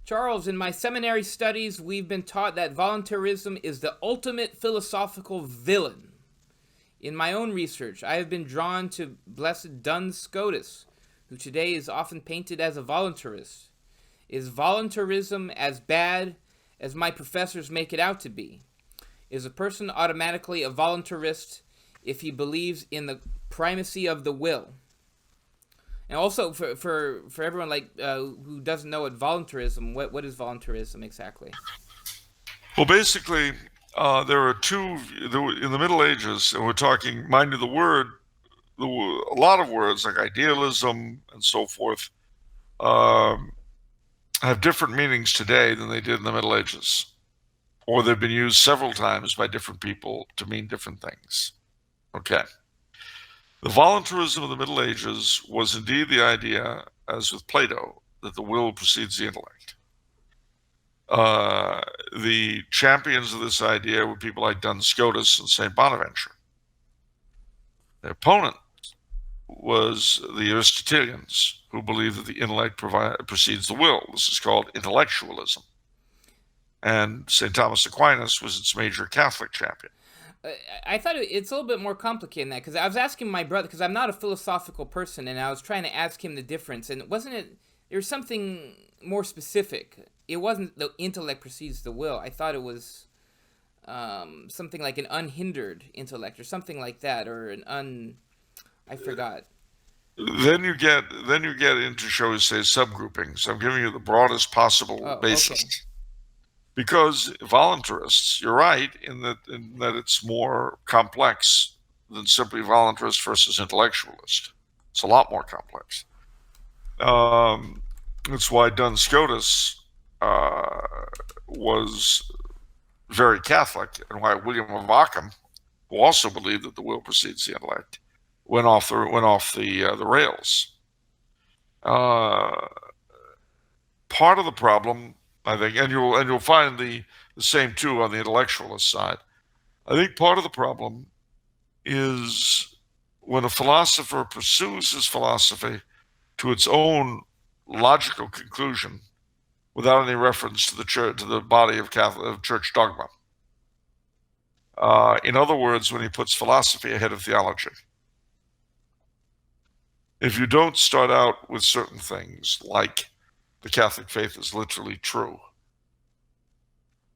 Charles, in my seminary studies, we've been taught that voluntarism is the ultimate philosophical villain. In my own research, I have been drawn to Blessed Duns Scotus, who today is often painted as a voluntarist. Is voluntarism as bad as my professors make it out to be? Is a person automatically a voluntarist if he believes in the primacy of the will? And also for everyone who doesn't know what voluntarism, what is voluntarism exactly? Well, basically, there are two in the Middle Ages, and we're talking, mind you, a lot of words like idealism and so forth um, have different meanings today than they did in the Middle Ages, or they've been used several times by different people to mean different things. Okay. The voluntarism of the Middle Ages was indeed the idea, as with Plato, that the will precedes the intellect. The champions of this idea were people like Duns Scotus and St. Bonaventure. Their opponent was the Aristotelians, who believed that the intellect precedes the will. This is called intellectualism. And St. Thomas Aquinas was its major Catholic champion. I thought it's a little bit more complicated than that, because I was asking my brother, because I'm not a philosophical person, and I was trying to ask him the difference, and there was something more specific. It wasn't the intellect precedes the will. I thought it was something like an unhindered intellect, or something like that, or I forgot. Then you get into, shall we say, subgroupings. I'm giving you the broadest possible basis. Okay. Because voluntarists, you're right in that it's more complex than simply voluntarist versus intellectualist. It's a lot more complex. That's why Duns Scotus was very Catholic, and why William of Ockham, who also believed that the will precedes the intellect, went off the rails. Part of the problem, I think, and you'll find the same too on the intellectualist side. I think part of the problem is when a philosopher pursues his philosophy to its own logical conclusion without any reference to the church, to the body of church dogma. In other words, when he puts philosophy ahead of theology. If you don't start out with certain things like the Catholic faith is literally true,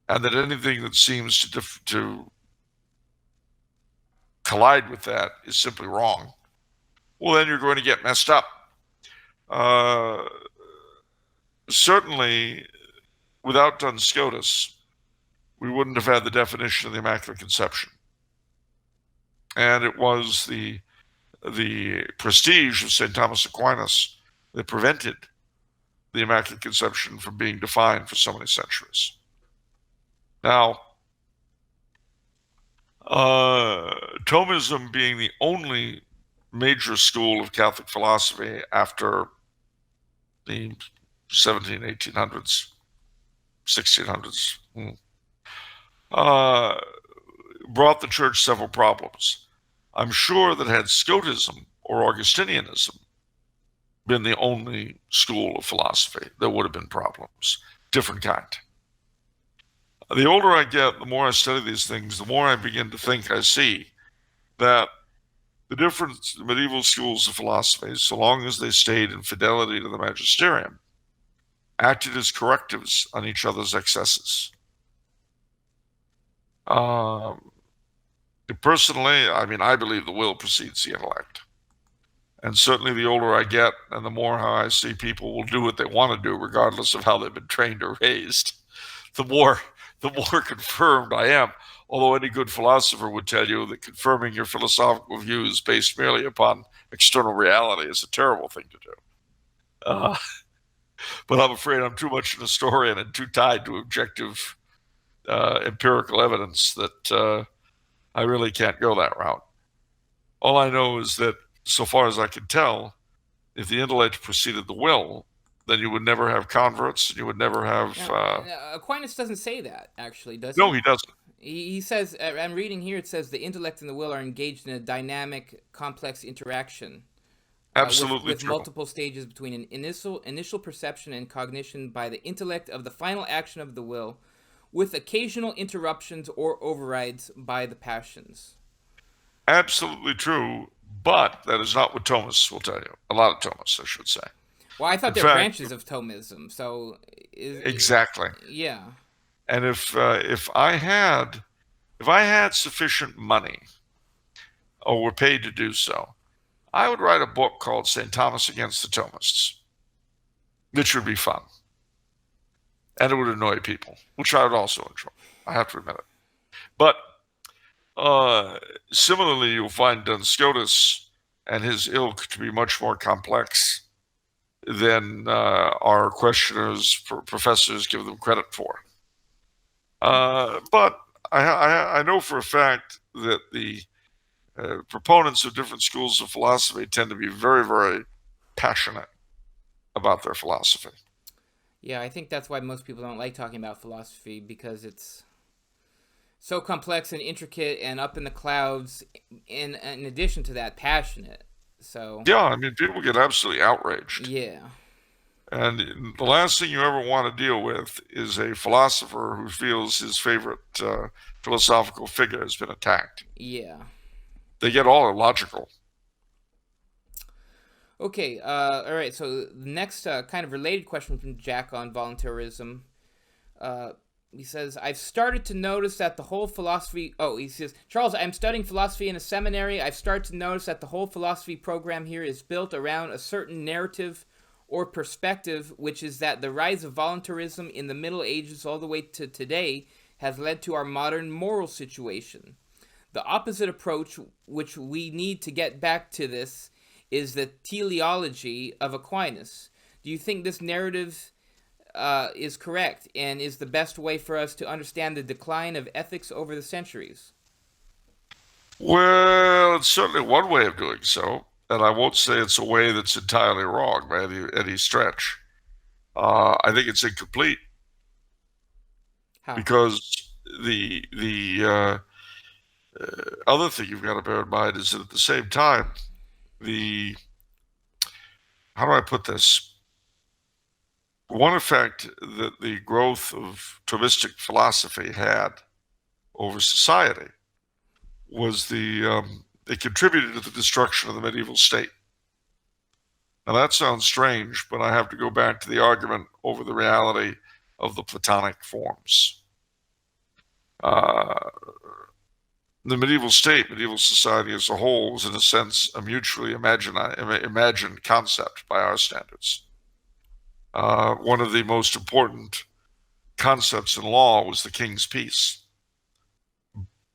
and that anything that seems to collide with that is simply wrong, well, then you're going to get messed up. Certainly, without Duns Scotus, we wouldn't have had the definition of the Immaculate Conception. And it was the prestige of St. Thomas Aquinas that prevented the Immaculate Conception from being defined for so many centuries. Now, Thomism being the only major school of Catholic philosophy after the 1800s, 1600s, brought the church several problems. I'm sure that had Scotism or Augustinianism been the only school of philosophy, there would have been problems, different kind. The older I get, the more I study these things, the more I begin to think I see that the different medieval schools of philosophy, so long as they stayed in fidelity to the magisterium, acted as correctives on each other's excesses. Personally, I believe the will precedes the intellect. And certainly the older I get, and the more how I see people will do what they want to do, regardless of how they've been trained or raised, the more confirmed I am. Although any good philosopher would tell you that confirming your philosophical views based merely upon external reality is a terrible thing to do. But I'm afraid I'm too much an historian and too tied to objective empirical evidence that I really can't go that route. All I know is that, so far as I can tell, if the intellect preceded the will, then you would never have converts, and you would never have... Aquinas doesn't say that, actually, does he? No, he? He doesn't. He says, I'm reading here, it says the intellect and the will are engaged in a dynamic, complex interaction. Absolutely with true. multiple stages between an initial perception and cognition by the intellect of the final action of the will, with occasional interruptions or overrides by the passions. Absolutely true, but that is not what Thomas will tell you. A lot of Thomas, I should say. Well, I thought In they're fact, branches of Thomism, so exactly. yeah. And if I had sufficient money or were paid to do so, I would write a book called St. Thomas Against the Thomists, which would be fun. And it would annoy people, which I would also enjoy. I have to admit it. But similarly, you'll find Duns Scotus and his ilk to be much more complex than our questioners, professors give them credit for. But I know for a fact that the proponents of different schools of philosophy tend to be very, very passionate about their philosophy. Yeah, I think that's why most people don't like talking about philosophy, because it's so complex and intricate and up in the clouds, in addition to that, passionate. So Yeah, I mean, people get absolutely outraged. yeah. And the last thing you ever want to deal with is a philosopher who feels his favorite philosophical figure has been attacked. Yeah. They get all illogical. Okay, all right, so the next kind of related question from Jack on voluntarism. He says, I've started to notice that the whole philosophy... Oh, he says, Charles, I'm studying philosophy in a seminary. I've started to notice that the whole philosophy program here is built around a certain narrative or perspective, which is that the rise of voluntarism in the Middle Ages all the way to today has led to our modern moral situation. The opposite approach, which we need to get back to this, is the teleology of Aquinas. Do you think this narrative is correct and is the best way for us to understand the decline of ethics over the centuries? Well, it's certainly one way of doing so, and I won't say it's a way that's entirely wrong by any stretch. I think it's incomplete. How? Because the other thing you've got to bear in mind is that at the same time, how do I put this? One effect that the growth of Thomistic philosophy had over society was it contributed to the destruction of the medieval state. Now that sounds strange, but I have to go back to the argument over the reality of the Platonic forms. The medieval state, medieval society as a whole, was in a sense a mutually imagined concept by our standards. One of the most important concepts in law was the king's peace.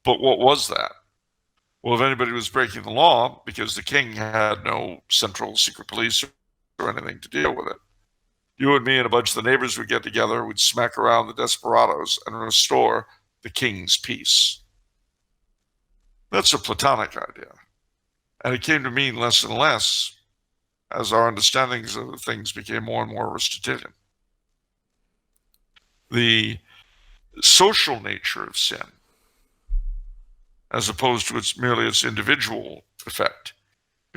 But what was that? Well, if anybody was breaking the law, because the king had no central secret police or anything to deal with it, you and me and a bunch of the neighbors would get together, we'd smack around the desperados and restore the king's peace. That's a Platonic idea. And it came to mean less and less as our understandings of things became more and more Aristotelian. The social nature of sin, as opposed to merely its individual effect,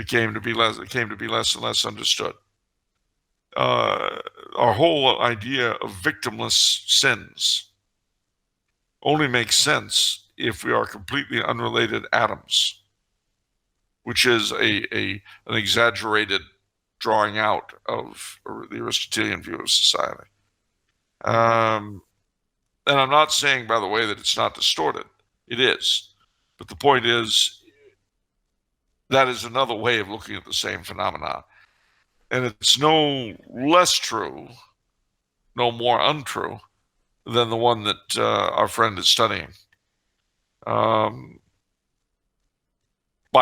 came to be less and less understood. Our whole idea of victimless sins only makes sense if we are completely unrelated atoms, which is an exaggerated drawing out of the Aristotelian view of society. And I'm not saying, by the way, that it's not distorted. It is. But the point is, that is another way of looking at the same phenomena. And it's no less true, no more untrue, than the one that our friend is studying. By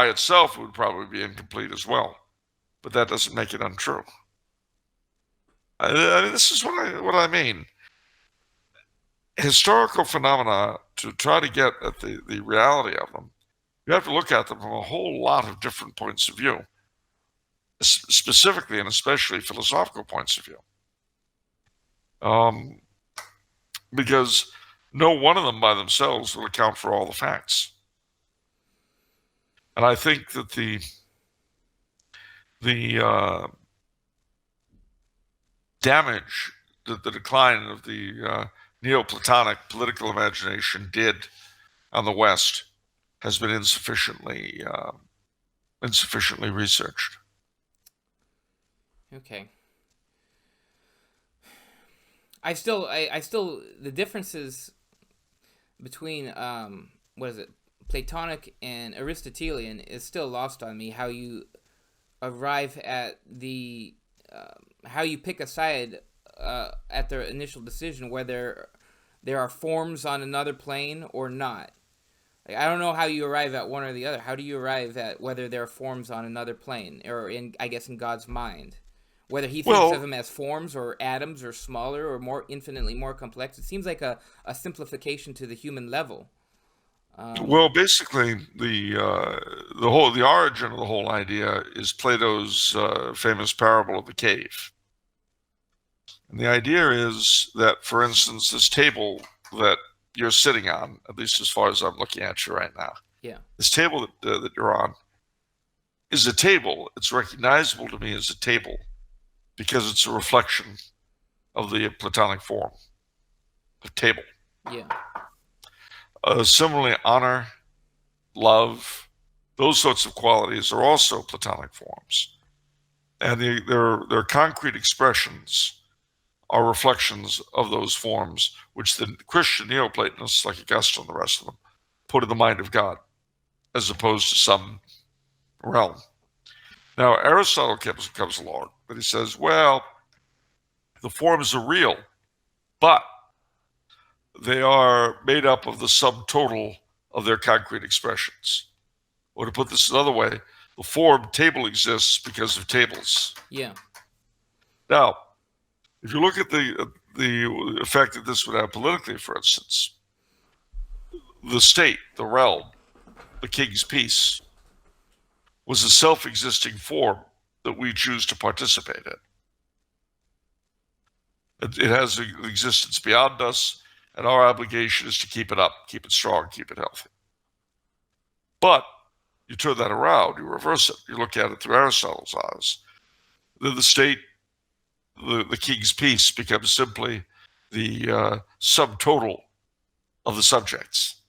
itself, it would probably be incomplete as well, but that doesn't make it untrue. I mean, this is what I mean. Historical phenomena, to try to get at the reality of them, you have to look at them from a whole lot of different points of view, specifically and especially philosophical points of view. Because no one of them by themselves will account for all the facts. And I think that the the damage that the decline of the Neoplatonic political imagination did on the West has been insufficiently researched. Okay. I still the differences between what is it, Platonic and Aristotelian is still lost on me. How you arrive at the how you pick a side at their initial decision, whether there are forms on another plane or not. Like, I don't know how you arrive at one or the other. How do you arrive at whether there are forms on another plane, or in God's mind? Whether he thinks of them as forms or atoms or smaller or more infinitely more complex. It seems like a simplification to the human level. Basically, the origin of the whole idea is Plato's famous parable of the cave. And the idea is that, for instance, this table that you're sitting on, at least as far as I'm looking at you right now, this table that you're on is a table. It's recognizable to me as a table because it's a reflection of the Platonic form of table. Similarly, honor, love, those sorts of qualities are also Platonic forms. And their concrete expressions are reflections of those forms, which the Christian Neoplatonists, like Augustine and the rest of them, put in the mind of God, as opposed to some realm. Now, Aristotle comes along, but he says, well, the forms are real, but they are made up of the sum total of their concrete expressions. Or to put this another way, the form table exists because of tables. Now, if you look at the effect that this would have politically, for instance, the state, the realm, the king's peace, was a self-existing form that we choose to participate in. It has an existence beyond us, and our obligation is to keep it up, keep it strong, keep it healthy. But you turn that around, you reverse it, you look at it through Aristotle's eyes. Then the state, the king's peace, becomes simply the sum total of the subjects.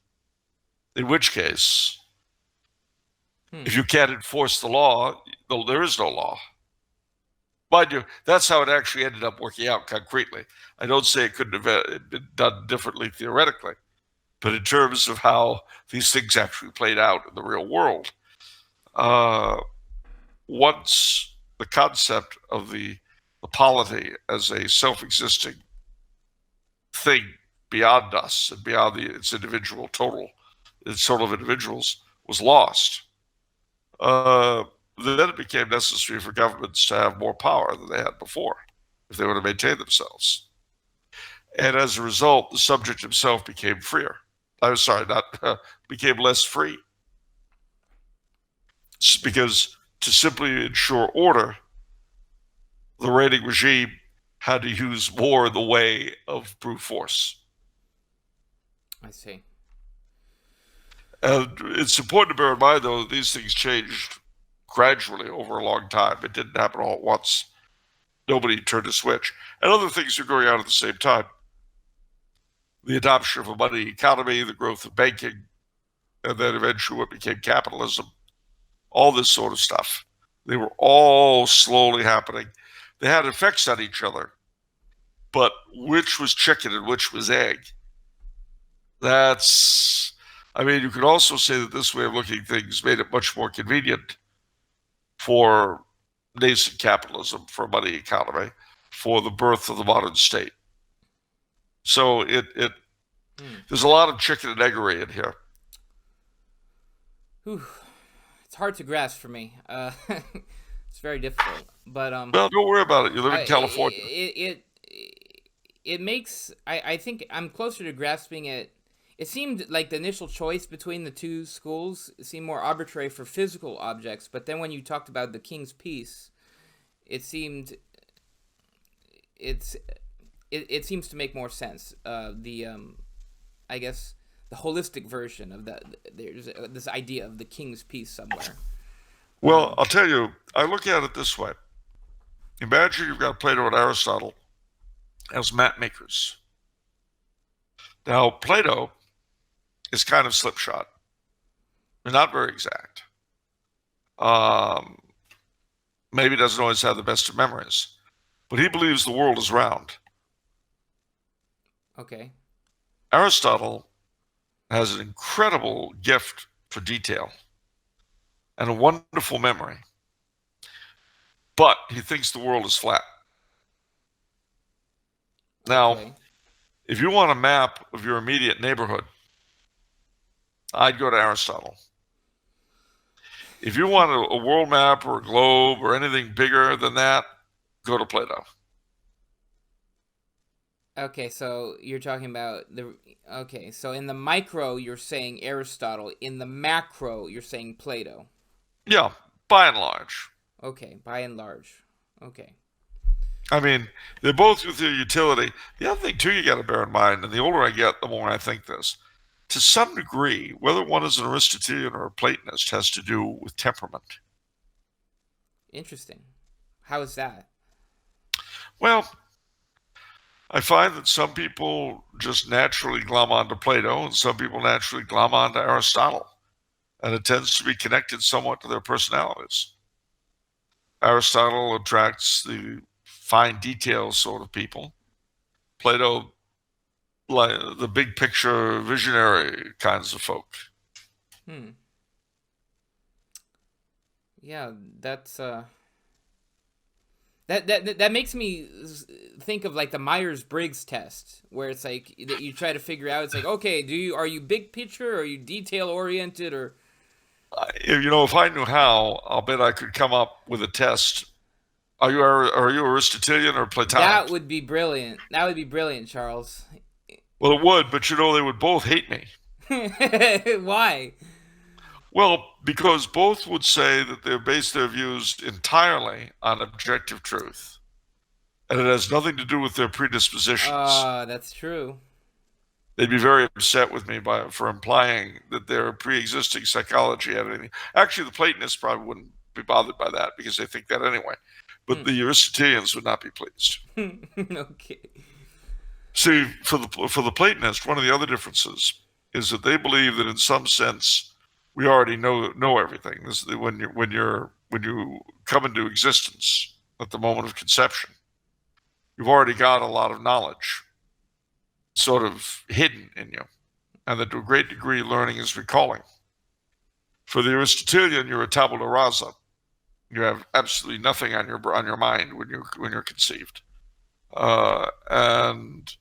In which case, if you can't enforce the law, there is no law. Mind you, that's how it actually ended up working out concretely. I don't say it couldn't have been done differently theoretically, but in terms of how these things actually played out in the real world, once the concept of the polity as a self-existing thing beyond us and beyond its individual total, its total of individuals, was lost, then it became necessary for governments to have more power than they had before if they were to maintain themselves. And as a result, the subject himself became freer. I'm sorry, became less free. It's because to simply ensure order, the reigning regime had to use more in the way of brute force. I see. And it's important to bear in mind, though, that these things changed gradually over a long time. It didn't happen all at once. Nobody turned a switch. And other things are going on at the same time. The adoption of a money economy, the growth of banking, and then eventually what became capitalism, all this sort of stuff. They were all slowly happening. They had effects on each other, but which was chicken and which was egg? You could also say that this way of looking at things made it much more convenient for nascent capitalism, for money economy, for the birth of the modern state. So there's a lot of chicken and eggery in here. Whew. It's hard to grasp for me. It's very difficult. But well, don't worry about it. You live in California. It makes I think I'm closer to grasping it. It seemed like the initial choice between the two schools seemed more arbitrary for physical objects, but then when you talked about the king's peace, it seems to make more sense. I guess the holistic version of there's this idea of the king's peace somewhere. Well, I'll tell you, I look at it this way. Imagine you've got Plato and Aristotle as map makers. Now, Plato is kind of slipshod. They're not very exact. Um, maybe doesn't always have the best of memories, but he believes the world is round. Okay. Aristotle has an incredible gift for detail and a wonderful memory, but he thinks the world is flat. Now, Okay. if you want a map of your immediate neighborhood, I'd go to Aristotle. If you want a world map or a globe or anything bigger than that, go to Plato. Okay, so you're talking about the. Okay, so in the micro, you're saying Aristotle. In the macro, you're saying Plato. Yeah, by and large. Okay, by and large. Okay. I mean, they're both with their utility. The other thing, too, you got to bear in mind, and the older I get, the more I think this, to some degree, whether one is an Aristotelian or a Platonist has to do with temperament. Interesting. How is that? Well, I find that some people just naturally glom onto Plato and some people naturally glom onto Aristotle. And it tends to be connected somewhat to their personalities. Aristotle attracts the fine details sort of people. Plato, like the big picture, visionary kinds of folk. Hmm. Yeah, that's that makes me think of like the Myers-Briggs test, where it's like that you try to figure out. It's like, okay, are you big picture, or are you detail oriented, or If I knew how, I'll bet I could come up with a test. Are you Aristotelian or Platonic? that would be brilliant. That would be brilliant, Charles. Well, it would, but they would both hate me. Why? Well, because both would say that they base their views entirely on objective truth, and it has nothing to do with their predispositions. That's true. They'd be very upset with me for implying that their pre-existing psychology had anything. Actually, the Platonists probably wouldn't be bothered by that because they think that anyway. But the Aristotelians would not be pleased. Okay. See, for the Platonists, one of the other differences is that they believe that in some sense we already know everything. This is when you come into existence at the moment of conception, you've already got a lot of knowledge sort of hidden in you, and that to a great degree learning is recalling. For the Aristotelian, you're a tabula rasa. You have absolutely nothing on your mind when you're conceived, and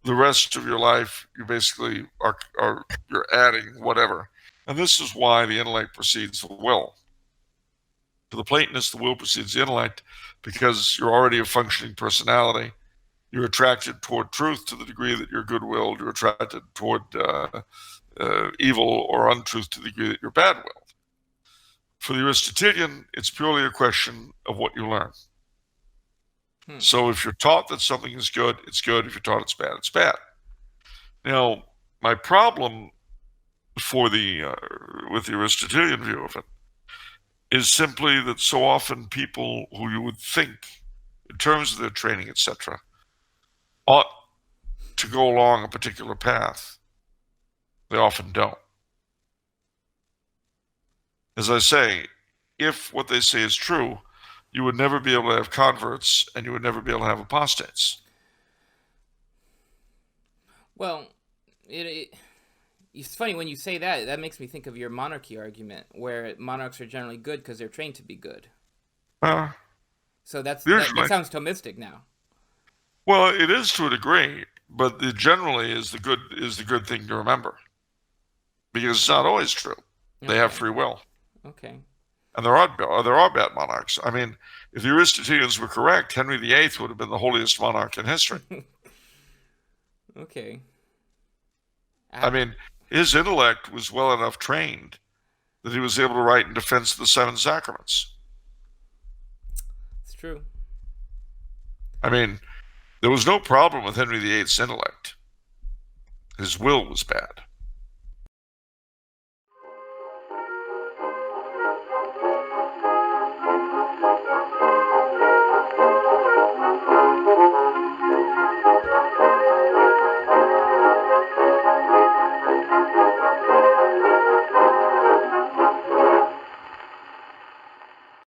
the rest of your life you basically are you're adding whatever. And this is why the intellect precedes the will. For the Platonist, the will precedes the intellect because you're already a functioning personality. You're attracted toward truth to the degree that you're good-willed. You're attracted toward evil or untruth to the degree that you're bad-willed. For the Aristotelian, it's purely a question of what you learn. So if you're taught that something is good, it's good. If you're taught it's bad, it's bad. Now, my problem for with the Aristotelian view of it is simply that so often people who you would think, in terms of their training, etc., ought to go along a particular path, they often don't. As I say, if what they say is true, you would never be able to have converts and you would never be able to have apostates. Well, it's funny when you say that. That makes me think of your monarchy argument, where monarchs are generally good because they're trained to be good. So that sounds Thomistic now. Well, it is to a degree, but it generally is the good thing to remember, because it's not always true. They have free will. Okay. And there are bad monarchs. I mean, if the Aristotelians were correct, Henry VIII would have been the holiest monarch in history. Okay. I mean, his intellect was well enough trained that he was able to write in defense of the seven sacraments. It's true. I mean, there was no problem with Henry VIII's intellect. His will was bad.